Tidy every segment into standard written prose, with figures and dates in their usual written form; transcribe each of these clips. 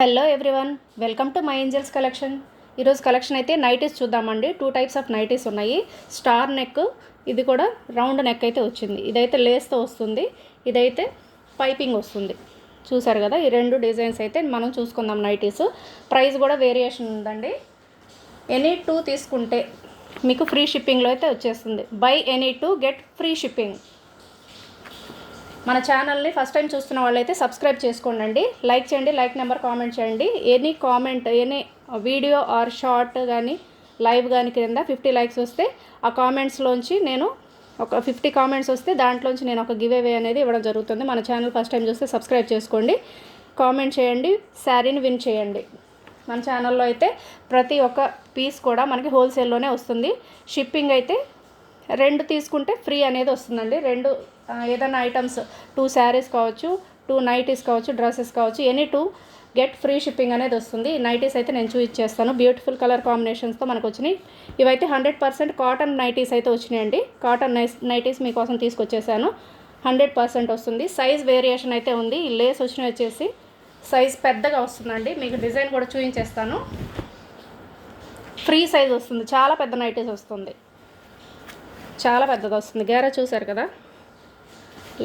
Hello everyone, welcome to My Angels collection. ఈరోజు collection అయితే nighties చూద్దామండి. 2 టైప్స్ ఆఫ్ నైటీస్ ఉన్నాయి. స్టార్ నెక్, ఇది కూడా రౌండ్ నెక్ అయితే వచ్చింది. ఇదైతే లేస్తో వస్తుంది, ఇదైతే పైపింగ్ వస్తుంది. చూసారు కదా, ఈ రెండు డిజైన్స్ అయితే మనం చూసుకుందాం. నైటీస్ ప్రైస్ కూడా వేరియేషన్ ఉందండి. ఎనీ 2 తీసుకుంటే మీకు ఫ్రీ షిప్పింగ్లో అయితే వచ్చేస్తుంది. By any 2 get free shipping. మన ఛానల్ని ఫస్ట్ టైం చూస్తున్న వాళ్ళైతే సబ్స్క్రైబ్ చేసుకోండి, లైక్ చేయండి, లైక్ నెంబర్ కామెంట్ చేయండి. Any comment, any video or short కానీ లైవ్ కానీ కింద 50 లైక్స్ వస్తే ఆ కామెంట్స్లోంచి నేను ఒక 50 కామెంట్స్ వస్తే దాంట్లోంచి నేను ఒక గివ్ అవే అనేది ఇవ్వడం జరుగుతుంది. మన ఛానల్ ఫస్ట్ టైం చూస్తే సబ్స్క్రైబ్ చేసుకోండి, కామెంట్ చేయండి, శారీని విన్ చేయండి. మన ఛానల్లో అయితే ప్రతి ఒక్క పీస్ కూడా మనకి హోల్సేల్లోనే వస్తుంది. షిప్పింగ్ అయితే 2 తీసుకుంటే ఫ్రీ అనేది వస్తుందండి. 2 ఏదైనా ఐటమ్స్ 2 శారీస్ కావచ్చు, 2 నైటీస్ కావచ్చు, డ్రెస్సెస్ కావచ్చు, ఎనీ 2 గెట్ ఫ్రీ షిప్పింగ్ అనేది వస్తుంది. నైటీస్ అయితే నేను చూపించేస్తాను. బ్యూటిఫుల్ కలర్ కాంబినేషన్స్తో మనకు వచ్చినాయి. ఇవైతే 100% కాటన్ నైటీస్ అయితే వచ్చినాయండి. కాటన్ నైటీస్ మీకోసం తీసుకొచ్చేసాను. 100% వస్తుంది. సైజ్ వేరియేషన్ అయితే ఉంది. ఈ లేస్ వచ్చినవి వచ్చేసి సైజ్ పెద్దగా వస్తుందండి. మీకు డిజైన్ కూడా చూపించేస్తాను. ఫ్రీ సైజ్ వస్తుంది, చాలా పెద్ద నైటీస్ వస్తుంది, చాలా పెద్దది వస్తుంది. గేరా చూసారు కదా,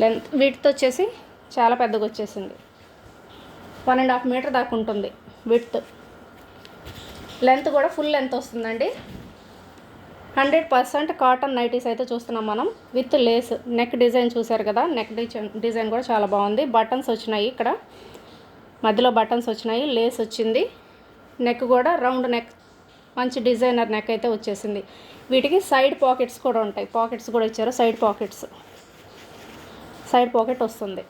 లెంత్ విడ్త్ వచ్చేసి చాలా పెద్దగా వచ్చేసింది. 1.5 మీటర్ దాకా ఉంటుంది విడ్త్. లెంత్ కూడా ఫుల్ లెంత్ వస్తుందండి. 100% కాటన్ నైటీస్ అయితే చూస్తున్నాం మనం, విత్ లేస్. నెక్ డిజైన్ చూసారు కదా, నెక్ డిజైన్ కూడా చాలా బాగుంది. బటన్స్ వచ్చినాయి, ఇక్కడ మధ్యలో బటన్స్ వచ్చినాయి, లేస్ వచ్చింది. నెక్ కూడా రౌండ్ నెక్, మంచి డిజైనర్ నెక్ అయితే వచ్చేసింది. వీటికి సైడ్ పాకెట్స్ కూడా ఉంటాయి, పాకెట్స్ కూడా ఇచ్చారు. సైడ్ పాకెట్ వస్తుంది.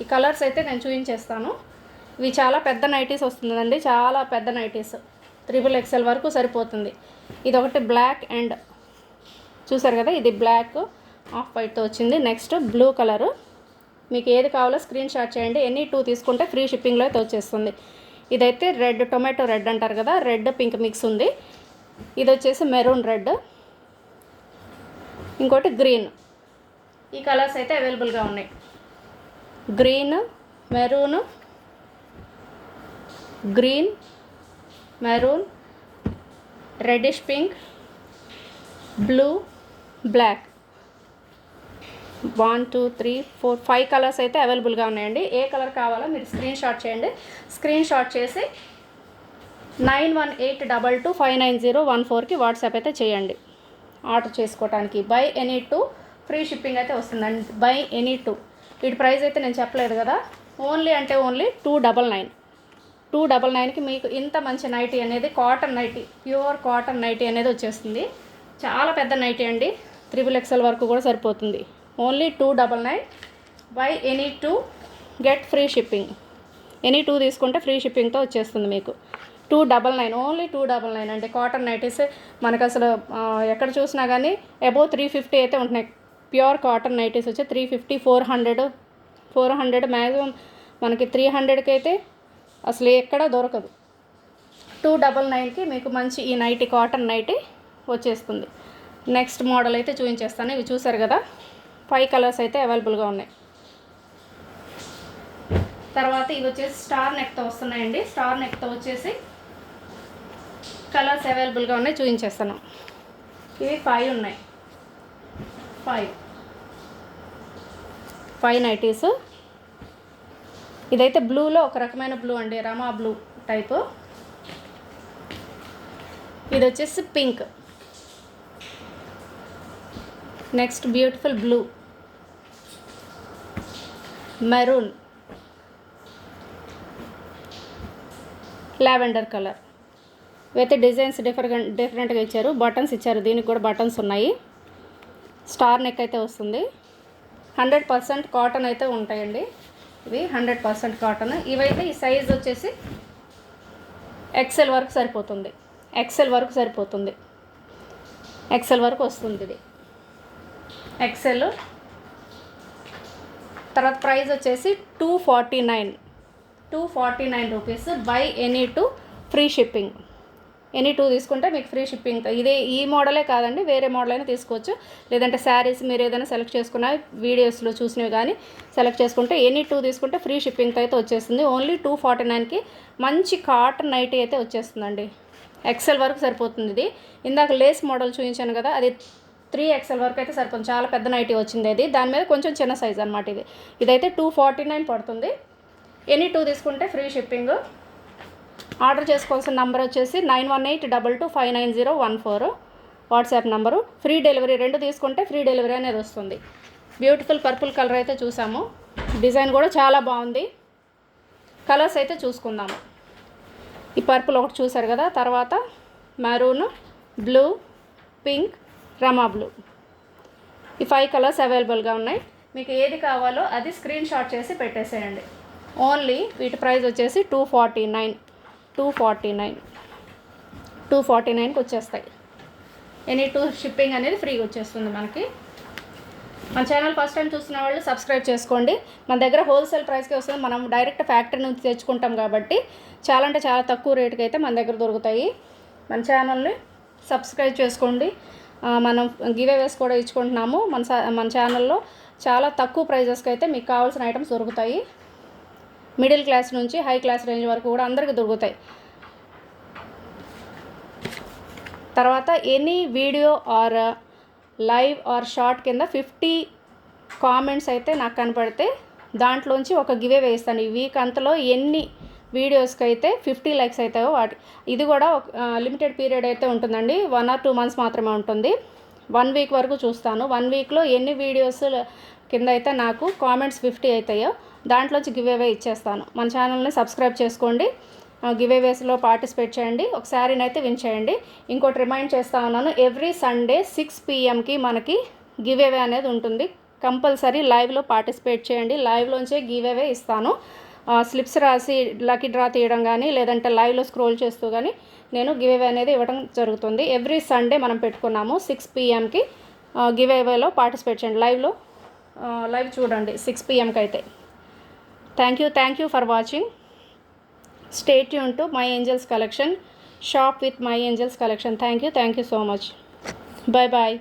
ఈ కలర్స్ అయితే నేను చూపించేస్తాను. ఇవి చాలా పెద్ద నైటీస్ వస్తుందండి, చాలా పెద్ద నైటీస్. 3XL వరకు సరిపోతుంది. ఇది ఒకటి బ్లాక్ అండ్ చూసారు కదా, ఇది బ్లాక్ ఆఫ్ వైట్తో వచ్చింది. Next blue colour. మీకు ఏది కావాలో స్క్రీన్ షాట్ చేయండి. ఎనీ 2 తీసుకుంటే ఫ్రీ షిప్పింగ్లో అయితే వచ్చేస్తుంది. ఇదైతే రెడ్, టొమాటో రెడ్ అంటారు కదా, రెడ్ పింక్ మిక్స్ ఉంది. ఇది వచ్చేసి మెరూన్ రెడ్, ఇంకోటి గ్రీన్. ఈ కలర్స్ అయితే అవైలబుల్గా ఉన్నాయి. Green, maroon, green, maroon, reddish pink, blue, black. 1 2 3 4 5 colours అయితే అవైలబుల్గా ఉన్నాయండి. ఏ కలర్ కావాలో మీరు స్క్రీన్ షాట్ చేయండి. స్క్రీన్ షాట్ చేసి 9182259014కి వాట్సాప్ అయితే చేయండి ఆర్డర్ చేసుకోవడానికి. బై ఎనీ 2 ఫ్రీ షిప్పింగ్ అయితే వస్తుందండి. By any 2. వీటి ప్రైస్ అయితే నేను చెప్పలేదు కదా, ఓన్లీ అంటే ఓన్లీ 299కి మీకు ఇంత మంచి నైటీ అనేది, cotton nightie, pure cotton nightie అనేది వచ్చేస్తుంది. చాలా పెద్ద నైటీ అండి, 3XL వరకు కూడా సరిపోతుంది. Only 299. By any 2 get free shipping. Any 2 తీసుకుంటే ఫ్రీ షిప్పింగ్తో వచ్చేస్తుంది మీకు. 299, ఓన్లీ 299 అండి. కాటన్ నైటీస్ మనకు అసలు ఎక్కడ చూసినా కానీ అబోవ్ 350 అయితే ఉంటున్నాయి. ప్యూర్ కాటన్ నైటీస్ వచ్చి 350, 400 మ్యాక్సిమం. మనకి 300కి అయితే అసలు ఎక్కడ దొరకదు. 299కి మీకు మంచి ఈ నైటీ, కాటన్ నైటీ వచ్చేస్తుంది. నెక్స్ట్ మోడల్ అయితే చూపించేస్తాను. ఇవి చూసారు కదా, 5 కలర్స్ అయితే అవైలబుల్గా ఉన్నాయి. తర్వాత ఇవి వచ్చేసి స్టార్ నెక్తో వస్తున్నాయండి. స్టార్ నెక్తో వచ్చేసి కలర్స్ అవైలబుల్గా ఉన్నాయి, చూపించేస్తాను. ఇవి 5 ఉన్నాయి. 5 నైటీస్. ఇదైతే బ్లూలో ఒక రకమైన బ్లూ అండి, రమా బ్లూ టైపు. ఇది వచ్చేసి pink. Next beautiful blue, maroon, lavender colour. ఇవైతే డిజైన్స్ డిఫరెంట్గా ఇచ్చారు. బటన్స్ ఇచ్చారు, దీనికి కూడా బటన్స్ ఉన్నాయి. స్టార్ నెక్ అయితే వస్తుంది. 100% కాటన్ అయితే ఉంటాయండి. ఇవి 100% కాటన్. ఇవైతే ఈ సైజ్ వచ్చేసి XL వరకు సరిపోతుంది. XL వరకు వస్తుంది ఇది, XL. తర్వాత ప్రైస్ వచ్చేసి 249 rupees. By any 2 free shipping. Any 2 తీసుకుంటే మీకు ఫ్రీ షిప్పింగ్. ఈ మోడలే కాదండి, వేరే మోడల్ అయినా తీసుకోవచ్చు. లేదంటే శారీస్ మీరు ఏదైనా సెలెక్ట్ చేసుకున్న వీడియోస్లో చూసినవి కానీ సెలెక్ట్ చేసుకుంటే ఎనీ 2 తీసుకుంటే ఫ్రీ షిప్పింగ్తో అయితే వచ్చేస్తుంది. ఓన్లీ 249కి మంచి కాటన్ నైటీ అయితే వచ్చేస్తుందండి. ఎక్సెల్ వరకు సరిపోతుంది. ఇది ఇందాక లేస్ మోడల్ చూపించాను కదా, అది 3XL వరకు అయితే సరిపోతుంది. చాలా పెద్ద నైటీ వచ్చింది అది, దాని మీద కొంచెం చిన్న సైజ్ అనమాట. ఇదైతే 249 పడుతుంది. ఎనీ 2 తీసుకుంటే ఫ్రీ షిప్పింగ్. ఆర్డర్ చేసుకోవాల్సిన నెంబర్ వచ్చేసి 9182259014 వాట్సాప్ నెంబరు. ఫ్రీ డెలివరీ, 2 తీసుకుంటే ఫ్రీ డెలివరీ అనేది వస్తుంది. బ్యూటిఫుల్ పర్పుల్ కలర్ అయితే చూసాము, డిజైన్ కూడా చాలా బాగుంది. కలర్స్ అయితే చూసుకుందాము. ఈ పర్పుల్ ఒకటి చూసారు కదా, తర్వాత మెరూన్, బ్లూ, పింక్, రమా బ్లూ, ఈ 5 కలర్స్ అవైలబుల్గా ఉన్నాయి. మీకు ఏది కావాలో అది స్క్రీన్ షాట్ చేసి పెట్టేసేయండి. ఓన్లీ వీటి ప్రైస్ వచ్చేసి 249కి వచ్చేస్తాయి. ఎనీ 2 షిప్పింగ్ అనేది ఫ్రీగా వచ్చేస్తుంది మనకి. మన ఛానల్ ఫస్ట్ టైం చూస్తున్న వాళ్ళు సబ్స్క్రైబ్ చేసుకోండి. మన దగ్గర హోల్సేల్ ప్రైస్కి వస్తుంది. మనం డైరెక్ట్ ఫ్యాక్టరీ నుంచి తెచ్చుకుంటాం కాబట్టి చాలా అంటే చాలా తక్కువ రేటుకి అయితే మన దగ్గర దొరుకుతాయి. మన ఛానల్ని సబ్స్క్రైబ్ చేసుకోండి. మనం గివేవేస్ కూడా ఇచ్చుకుంటున్నాము. మన ఛానల్లో చాలా తక్కువ ప్రైజెస్కి అయితే మీకు కావాల్సిన ఐటమ్స్ దొరుకుతాయి. మిడిల్ క్లాస్ నుంచి హై క్లాస్ రేంజ్ వరకు కూడా అందరికీ దొరుకుతాయి. తర్వాత any video or live or short కింద 50 కామెంట్స్ అయితే నాకు కనపడితే దాంట్లోంచి ఒక గివేవే ఇస్తాను. ఈ వీక్ అంతలో ఎన్ని వీడియోస్కి అయితే 50 లైక్స్ అవుతాయో ఇది కూడా లిమిటెడ్ పీరియడ్ అయితే ఉంటుందండి. 1 or 2 months మాత్రమే ఉంటుంది. 1 week వరకు చూస్తాను. 1 weekలో ఎన్ని వీడియోస్ కింద అయితే నాకు కామెంట్స్ 50 అవుతాయో దాంట్లోంచి గివేవే ఇచ్చేస్తాను. మన ఛానల్ని సబ్స్క్రైబ్ చేసుకోండి, గివేవేస్లో పార్టిసిపేట్ చేయండి, ఒక శారీని అయితే విన్ చేయండి. ఇంకోటి రిమైండ్ చేస్తా ఉన్నాను, ఎవ్రీ సండే 6 PM మనకి గివేవే అనేది ఉంటుంది. కంపల్సరీ లైవ్లో పార్టిసిపేట్ చేయండి. లైవ్లోంచే గివేవే ఇస్తాను. స్లిప్స్ రాసి లక్కీ డ్రా తీయడం కానీ లేదంటే లైవ్లో స్క్రోల్ చేస్తూ కానీ నేను గివేవే అనేది ఇవ్వడం జరుగుతుంది. ఎవ్రీ సండే మనం పెట్టుకున్నాము 6 PMకి గివేవేలో పార్టిసిపేట్ చేయండి. లైవ్ చూడండి 6 PMకి అయితే. Thank you for watching. Stay tuned to My Angels Collection. Shop with My Angels Collection. Thank you so much. Bye.